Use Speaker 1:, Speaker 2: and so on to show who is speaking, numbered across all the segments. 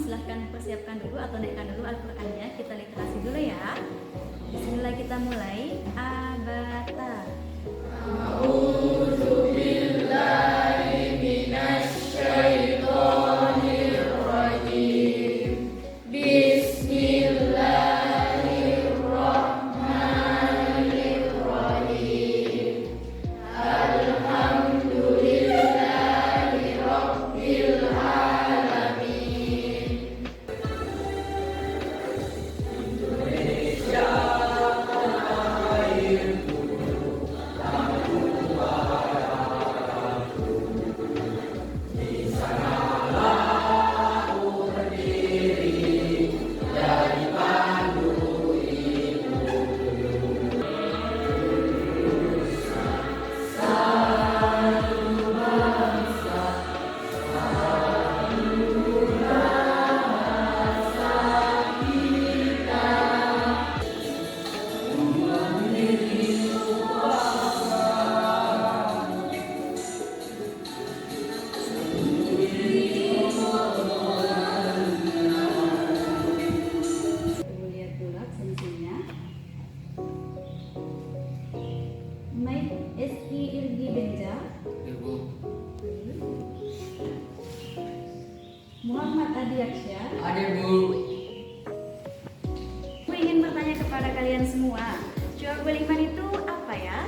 Speaker 1: silahkan persiapkan dulu atau naikkan dulu Al-Qur'annya. Kita literasi dulu ya. Bismillah, kita mulai. Abata. Muhammad Adiaksya.
Speaker 2: Ada Bu.
Speaker 1: Aku ingin bertanya kepada kalian semua, Syu'abul Iman itu apa ya?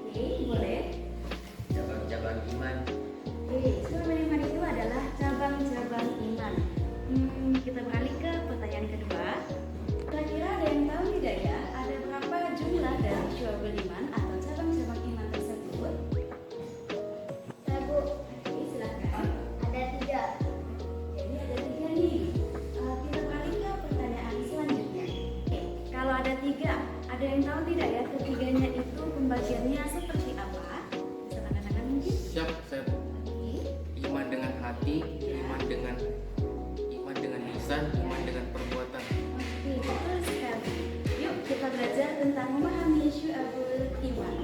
Speaker 1: Oke, boleh.
Speaker 2: Cabang-cabang iman.
Speaker 1: Oke, Syu'abul Iman itu adalah cabang-cabang iman. Kita beralih ke pertanyaan kedua. Kira-kira ada yang tahu tidak ya, ada berapa jumlah dari Syu'abul Iman atau cabang-cabang iman tersebut? Ada yang tahu tidak ya ketiganya itu pembagiannya seperti apa? Bisa tangan-tangan mungkin?
Speaker 2: Siap, saya Bu. Iman dengan hati, iman dengan lisan, iman dengan perbuatan.
Speaker 1: Oke, betul sekali. Yuk kita belajar tentang memahami Syu'abul Iman.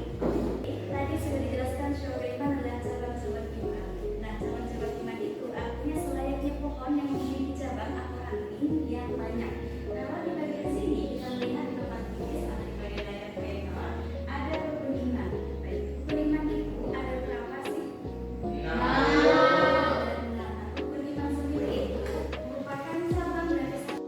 Speaker 1: Tadi sudah dijelaskan Syu'abul Iman adalah cabang-cabang iman. Nah, cabang-cabang iman itu artinya selayaknya pohon yang memiliki cabang atau ranting yang banyak. Kalau di bagian sini kita melihat di tempat tulis atau di bagian layar PowerPoint ada rukun iman. Baik, rukun iman itu ada berapa sih? Rukun iman sendiri merupakan cabang dari satu.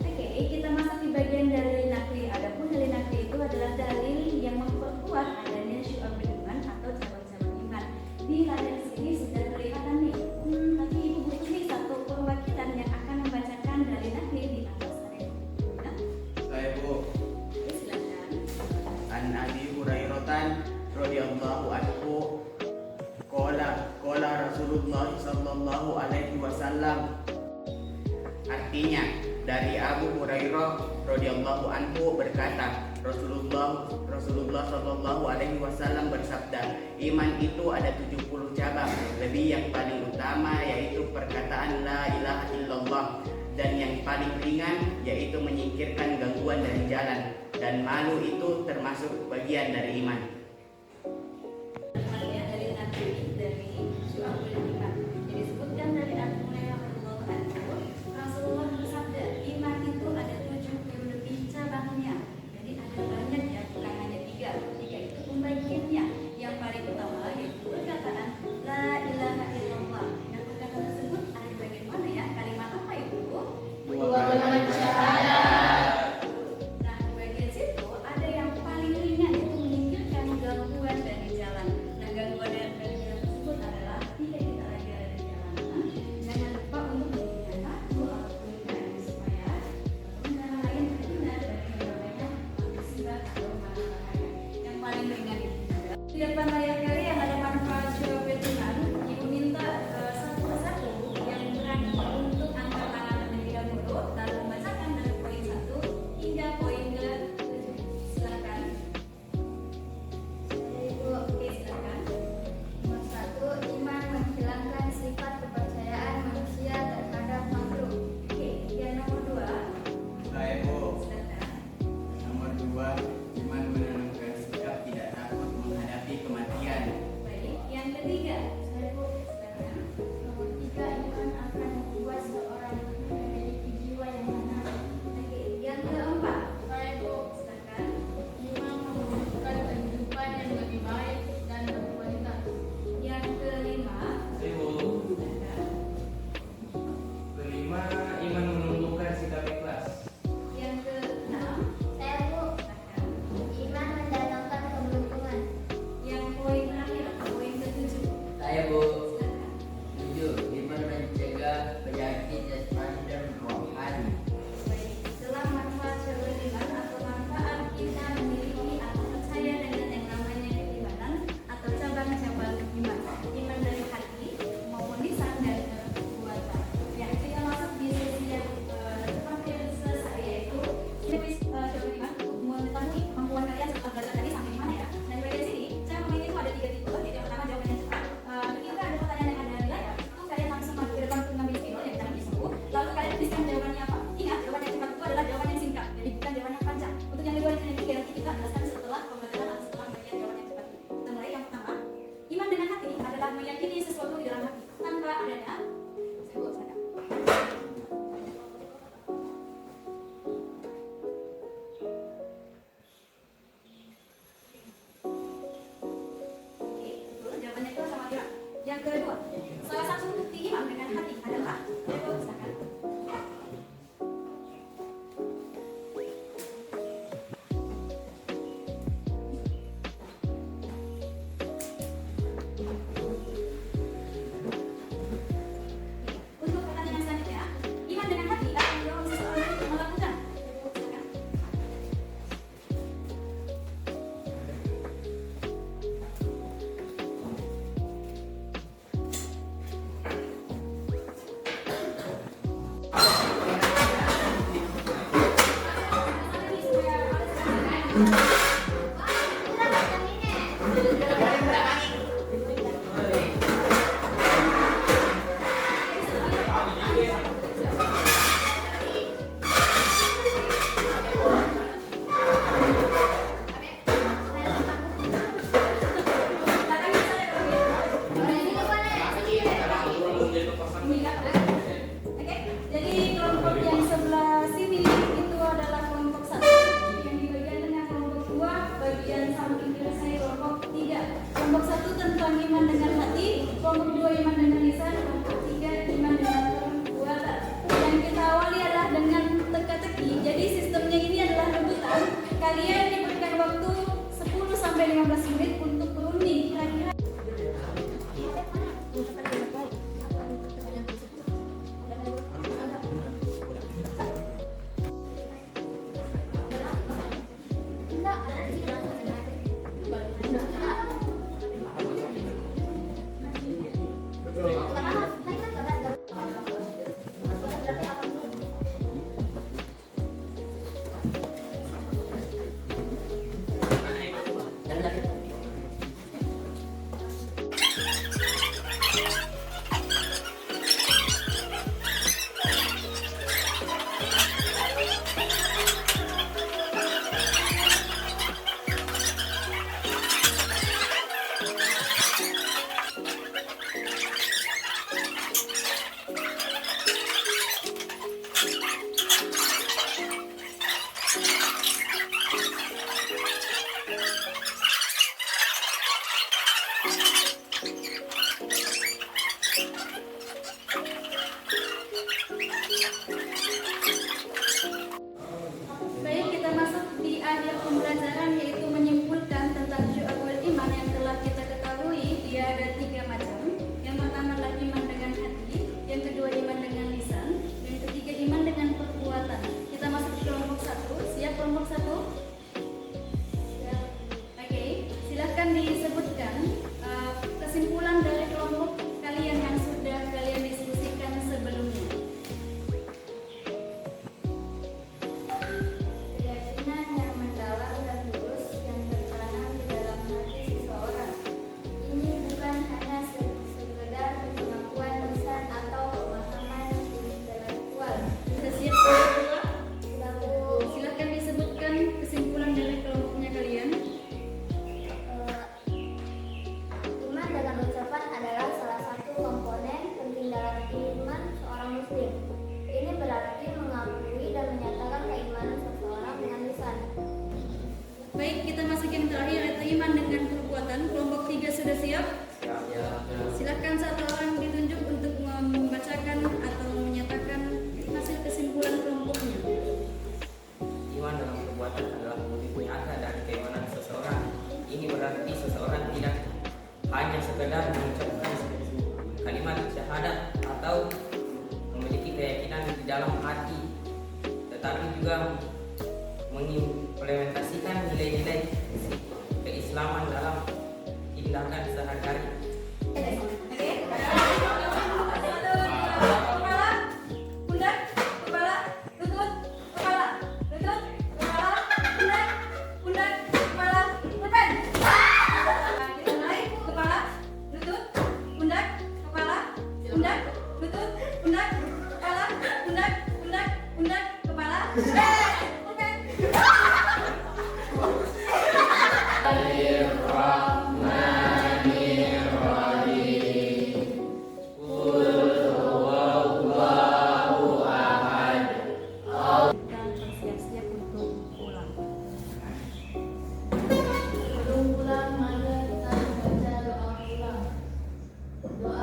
Speaker 1: Oke, kita masuk di bagian dalil nakli. Adapun dalil nakli itu adalah dalil yang memperkuat adanya Syu'abul Iman atau cabang-cabang iman. Di layar sini sudah kelihatan nih. Tapi ibu butuh nih satu perwakilan yang akan membacakan dalil nakli di atas.
Speaker 2: Saya Bu.
Speaker 1: Silakan.
Speaker 2: An Abi Hurairah radhiyallahu anhu qala Rasulullah sallallahu alaihi wasallam. Artinya, dari Abu Hurairah radhiyallahu anhu berkata, Rasulullah sallallahu alaihi wasallam bersabda, iman itu ada 70 cabang, lebih yang paling utama yaitu perkataan la ilaha illallah, dan yang paling ringan yaitu menyingkirkan gangguan dari jalan, dan malu itu termasuk bagian dari iman.
Speaker 1: Dari nakli dari Syu'abul Iman. Jadi disebutkan dari Abu Hurairah radhiyallahu anhu, Rasulullah bersabda, iman itu ada 70 lebih cabangnya. Jadi ada banyak ya, bukan hanya 3. 3 itu pembagiannya. Yang paling utama yaitu perkataan la ilaha illallah. Yang perkataan tersebut ada di bagian mana ya? Kalimat apa itu?
Speaker 2: Dua kalimat
Speaker 1: syahadat. Nah, di bagian situ ada yang paling ringan itu menyingkirkan gangguan dari jalan. Nah, gangguan dari jalan tersebut adalah ketika kita lagi ada di jalanan, jangan lupa untuk mengingat aku ataupun mengingat supaya pengendara lain terhindar dari yang namanya musibah atau bahaya. Yang paling ringan itu juga. Di depan layar kalian ada manfaat Syu'abul Iman. Ibu minta satu persatu yang berani untuk angkat tangan terlebih dahulu lalu membacakan Yang kedua, salah satu bukti iman dengan hati adalah silakan. Untuk pertanyaan selanjutnya, iman dengan hati akan mendorong seseorang untuk melakukan. Silakan. Oke, jadi kelompok yang sebelah sini itu adalah kelompok 1 yang di bagian tengah kelompok 2, bagian samping kiri saya kelompok 3. Kelompok 1 tentang iman dengan hati, kelompok 2 iman dengan lisan, kelompok 3 iman dengan perbuatan. Yang kita awali adalah dengan teka-teki. Jadi sistemnya ini adalah rebutan. Kalian diberikan waktu 10 sampai 15 menit untuk berunding kira-kira. Baik, kita masuk di akhir pembelajaran yaitu menyimpulkan tentang syu'abul iman yang telah kita ketahui. Dia ada 3 macam. Yang pertama adalah iman dengan hati, yang kedua iman dengan lisan, yang ketiga iman dengan perbuatan. Kita masuk di kelompok 1. Siap kelompok 1? Oke, silahkan disebutkan kesimpulan dari kelompok kalian yang sudah kalian diskusikan sebelumnya.
Speaker 3: Keyakinan yang mendalam dan lurus yang tertanam di dalam hati seseorang. Ini bukan hanya sekedar pengakuan lisan atau pemahaman intelektual.
Speaker 1: Sudah siap kelompok kedua?
Speaker 3: Lalu
Speaker 1: Silahkan disebutkan kesimpulan dari kelompoknya kalian.
Speaker 3: iman dengan ucapan adalah salah satu komponen penting dalam iman seorang muslim. Ini berarti mengakui dan menyatakan keimanan seseorang dengan lisan.
Speaker 1: Baik, kita masuk yang terakhir yaitu iman dengan perbuatan. Kelompok 3 sudah siap? Silahkan satu orang ditunjuk untuk membacakan atau menyatakan hasil kesimpulan kelompoknya.
Speaker 4: Iman dalam perbuatan adalah wujud nyata dari keimanan seseorang. Ini berarti seseorang tidak hanya sekedar mengucapkan kalimat syahadat atau memiliki keyakinan di dalam hati, tetapi juga mengimplementasikan nilai-nilai keislaman dalam tindakan sehari-hari.
Speaker 1: Oke. Kepala, pundak, kepala, lutut, kepala, lutut, kepala, pundak, pundak, kepala, pulpen. Kita naik kepala, lutut, pundak, kepala, pundak, lutut, pundak, kepala, pundak, pundak, pundak, kepala, pulpen. Dan bersiap-siap untuk pulang.
Speaker 3: Sebelum pulang, mari kita membaca doa pulang. Doa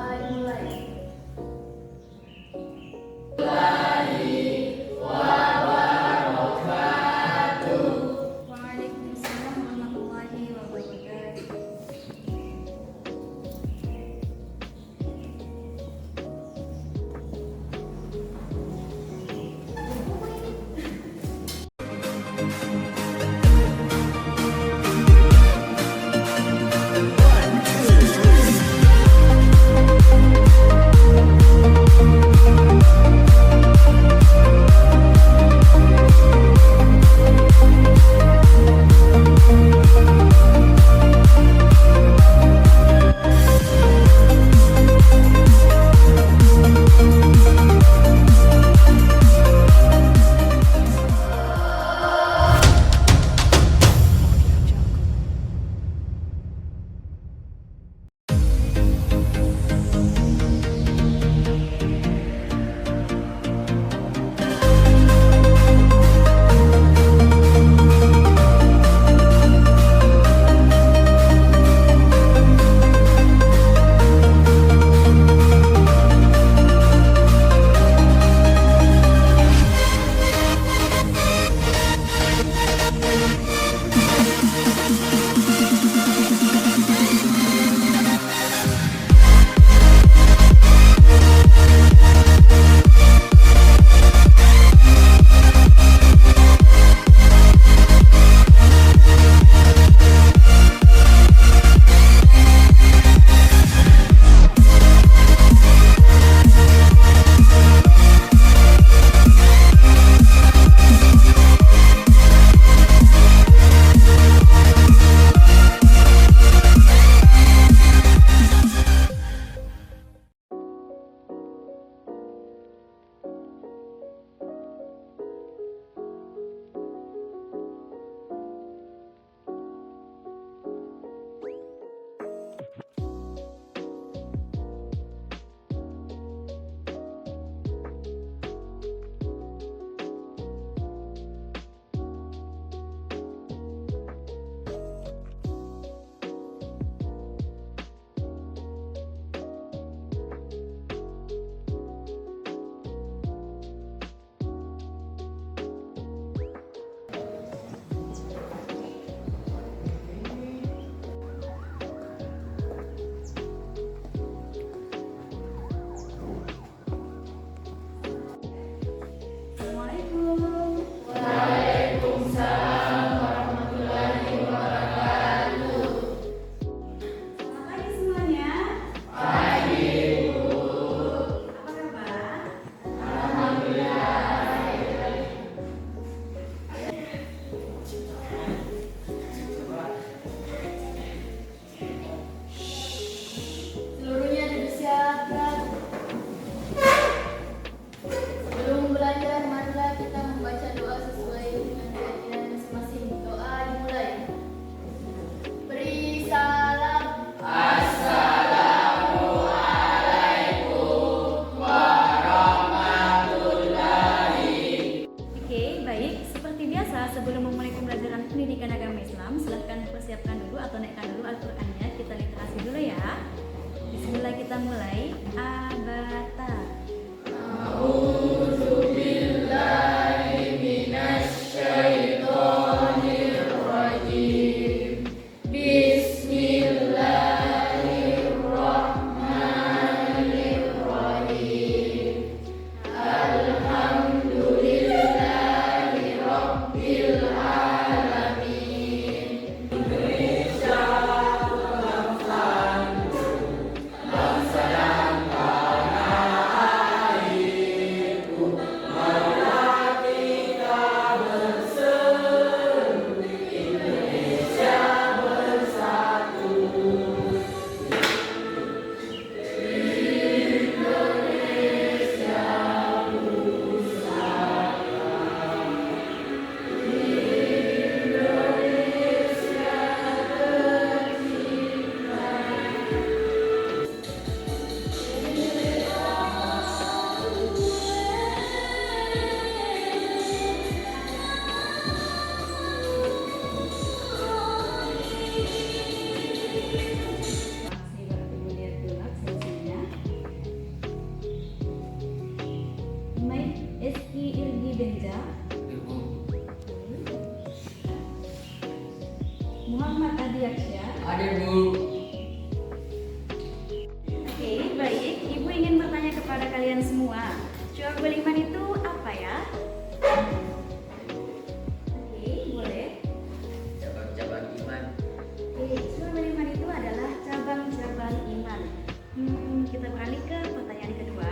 Speaker 1: beriman itu apa ya? Oke, boleh.
Speaker 4: Cabang-cabang iman.
Speaker 1: Oke, syu'ab beriman itu adalah cabang-cabang iman. Kita beralih ke pertanyaan kedua.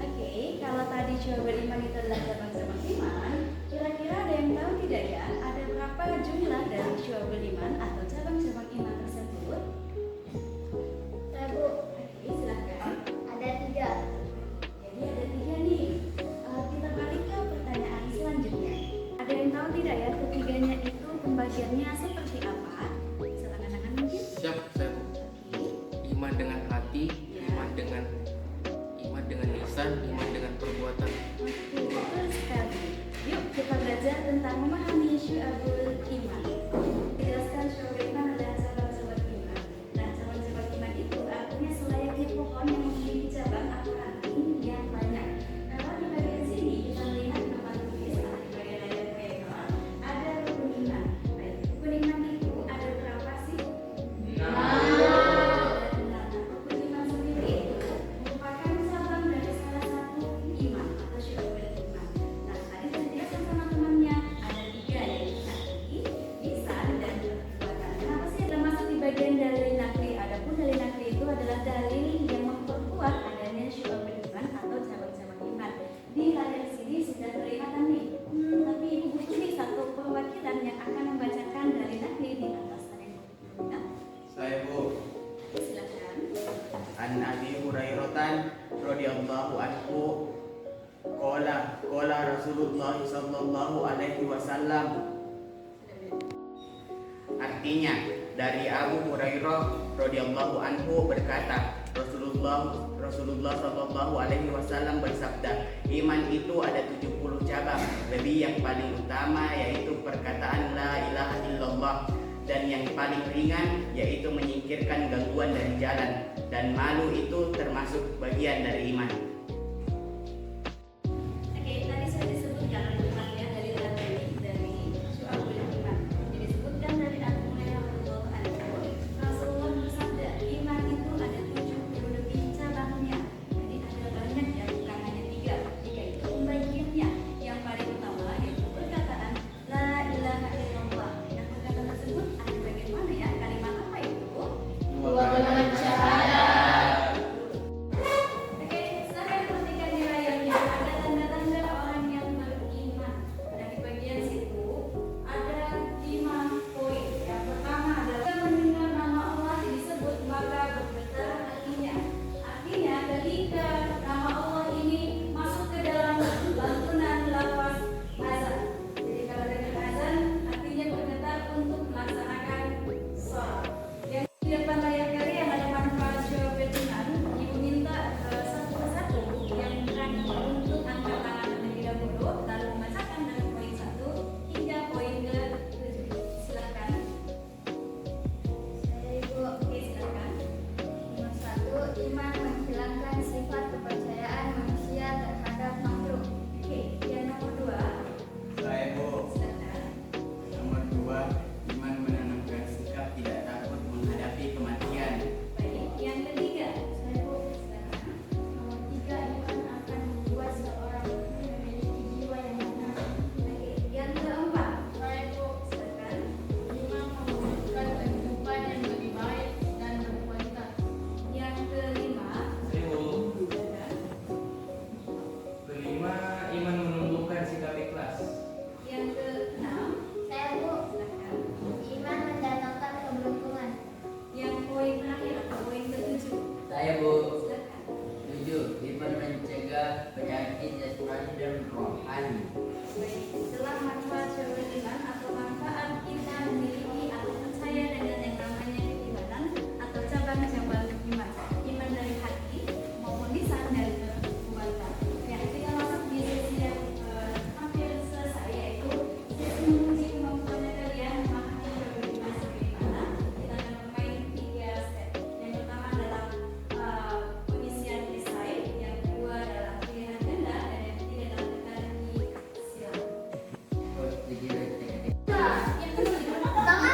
Speaker 1: Oke, kalau tadi syu'ab beriman itu adalah cabang-cabang iman, kira-kira ada yang tahu tidak ya? Ada berapa jumlah dari syu'ab beriman atau cabang-cabang iman tersebut?
Speaker 3: Saya Bu,
Speaker 1: Oke, silakan.
Speaker 3: ada 3.
Speaker 1: Jadi ada 3 nih. Kita balik ke pertanyaan selanjutnya. Ada yang tahu tidak ya ketiganya itu pembagiannya seperti apa? Silakan anak mungkin.
Speaker 5: Siap, saya Bu.
Speaker 1: Oke.
Speaker 5: Iman dengan hati,
Speaker 1: Ya.
Speaker 5: iman dengan lisan, iman dengan perbuatan.
Speaker 1: Oke, betul sekali. Yuk kita belajar tentang memahami syu'abul iman. Dijelaskan syu'abul iman adalah cabang-cabang iman. Nah, cabang-cabang iman itu artinya selayaknya pohon yang memiliki cabang atau ranting yang banyak. Kalau di bagian sini kita lihat nama tulis atau di bagian layar paper ada rukun iman. Baik, rukun iman itu ada berapa sih? Nah, rukun iman sendiri itu merupakan cabang dari salah satu iman atau syu'abul iman. Nah, tadi sudah dijelaskan sama temannya ada 3 yaitu hati, lisan, dan perbuatan. Kenapa sih ada masuk di bagian dalil nakli? Adapun dalil nakli itu adalah dalil yang memperkuat adanya syu'abul iman atau cabang-cabang iman. Di layar sini sudah terlihat kan nih. Tapi ibu butuh nih satu perwakilan yang akan membacakan dalil nakli di atas layar. Nah,
Speaker 2: Saya Bu.
Speaker 1: silakan.
Speaker 2: An Abi Hurairah radhiyallahu anhu qala Rasulullah sallallahu alaihi wasallam. Artinya dari Abu Hurairah radhiyallahu anhu berkata, Rasulullah sallallahu alaihi wasallam bersabda, iman itu ada 70 cabang, lebih yang paling utama yaitu perkataan la ilaha illallah, dan yang paling ringan yaitu menyingkirkan gangguan dari jalan, dan malu itu termasuk bagian dari iman.
Speaker 1: Oke, tadi sudah disebutkan rupanya dari syu'abul iman. Jadi disebutkan dari Abu Hurairah radhiyallahu anhu. Rasulullah bersabda, iman itu ada 70 lebih cabangnya. Jadi ada banyak ya, bukan hanya 3. 3 itu pembagiannya. Yang paling utama yaitu perkataan la ilaha illallah. Nah, perkataan tersebut ada bagian mana ya? Kalimat apa itu? Oke, silahkan perhatikan di layarnya. Ada tanda-tanda orang yang beriman. Nah, di bagian situ ada 5 poin. Yang pertama adalah mendengar nama Allah disebut maka bergetar hatinya. Artinya ketika nama Allah ini masuk ke dalam lantunan lafaz azan. Jadi kalau dengar azan artinya bergetar untuk melaksanakan sholat. Yang di depan layar kalian ada manfaat syu'abul iman. Ibu minta satu persatu yang berani untuk angkat tangan terlebih dahulu, lalu membacakan dari poin 1 hingga poin ke-7. Silakan.
Speaker 3: Saya Ibu.
Speaker 1: Oke, silakan.
Speaker 3: Nomor 1, iman menghilangkan sifat kepercayaan manusia terhadap makhluk.
Speaker 1: Oke, yang nomor 2.
Speaker 2: Saya Bu.
Speaker 1: Silakan.
Speaker 2: Nomor 2, iman menanamkan sikap tidak takut menghadapi kematian.
Speaker 1: Baik, yang ketiga.
Speaker 3: Saya Bu.
Speaker 1: Silakan.
Speaker 3: Nomor 3, iman akan membuat seorang memiliki jiwa yang benar.
Speaker 1: Oke, yang keempat.
Speaker 3: Saya Bu.
Speaker 1: Silakan.
Speaker 3: Iman mewujudkan kehidupan yang lebih baik dan berkualitas.
Speaker 1: Yang kelima. Silakan.
Speaker 5: Kelima, iman menumbuhkan sikap ikhlas.
Speaker 1: Yang keenam.
Speaker 3: Saya Bu.
Speaker 1: Silakan.
Speaker 3: Iman mendatangkan keberuntungan.
Speaker 1: Yang poin terakhir atau poin ke-7.
Speaker 6: Saya Bu,
Speaker 1: Silakan.
Speaker 6: 7. Iman mencegah penyakit jasmani dan rohani.
Speaker 1: Baik, setelah manfaat syu'abul iman atau manfaat kita memiliki atau percaya dengan yang namanya keimanan atau cabang-cabang iman. Iman dari hati maupun lisan dan perbuatan. Ya, kita masuk di sesi yang hampir selesai, yaitu sesi menguji kemampuannya kalian memahami syu'abul iman sebagaimana. Kita akan bermain 3 step. Yang pertama adalah pengisian esai, yang kedua adalah pilihan ganda, dan yang ketiga adalah teka-teki silang.
Speaker 6: Jadi,
Speaker 3: Tangan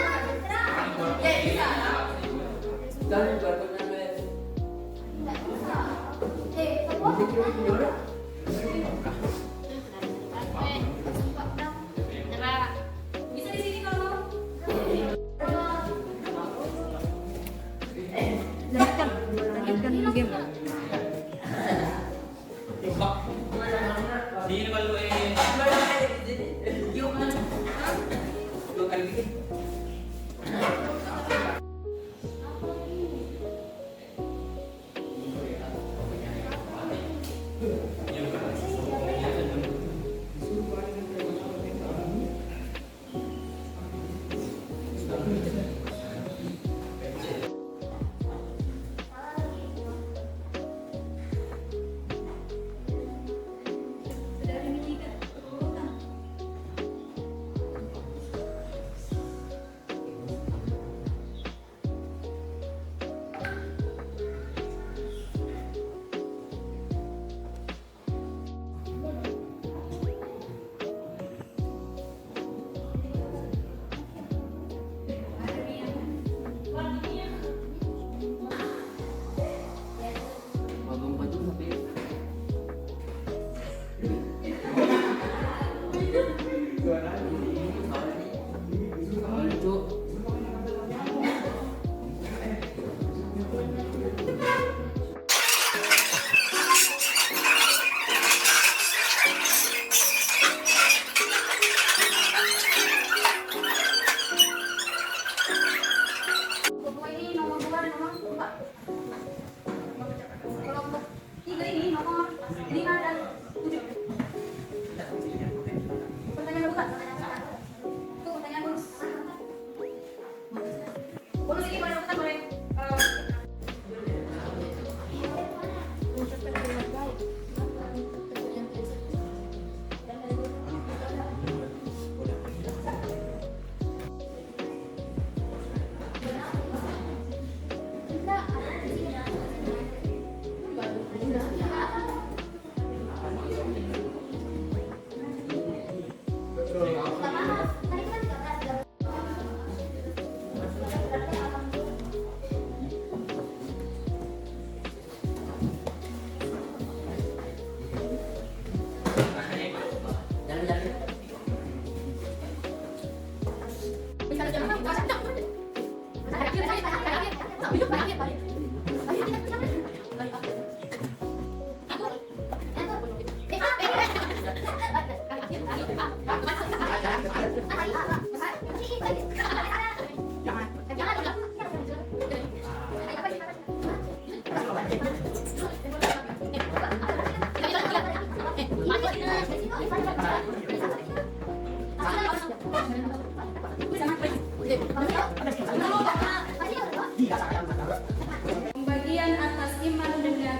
Speaker 1: Pembagian atas iman dengan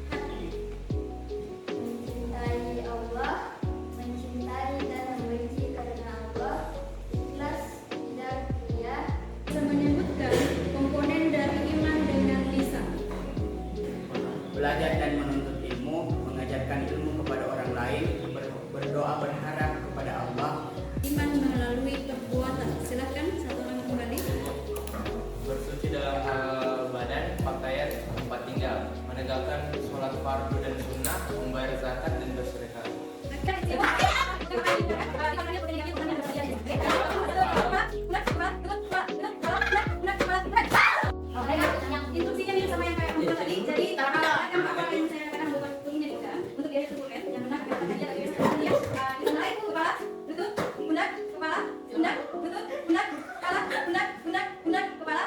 Speaker 1: hati.
Speaker 3: Mencintai Allah, mencintai dan membenci karena Allah, ikhlas tidak ria,
Speaker 1: Bisa menyebutkan komponen dari iman dengan lisan.
Speaker 2: Belajar dan menuntut ilmu, mengajarkan ilmu kepada orang lain, berdoa berharap kepada Allah,
Speaker 1: Iman melalui perbuatan. Silahkan satu orang kembali.
Speaker 5: Bersuci dalam hal badan, pakaian, tempat tinggal, menegakkan sholat fardu dan sunnah, membayar zakat dan bersedekah.
Speaker 1: Instruksinya mirip sama yang kayak muncul tadi. Jadi akan apa yang saya katakan bukan bunyinya juga untuk biaya tubuhkan yang benar kata dia lagi dia mulai kepala lutut pundak kepala pundak lutut pundak kepala pundak pundak pundak kepala.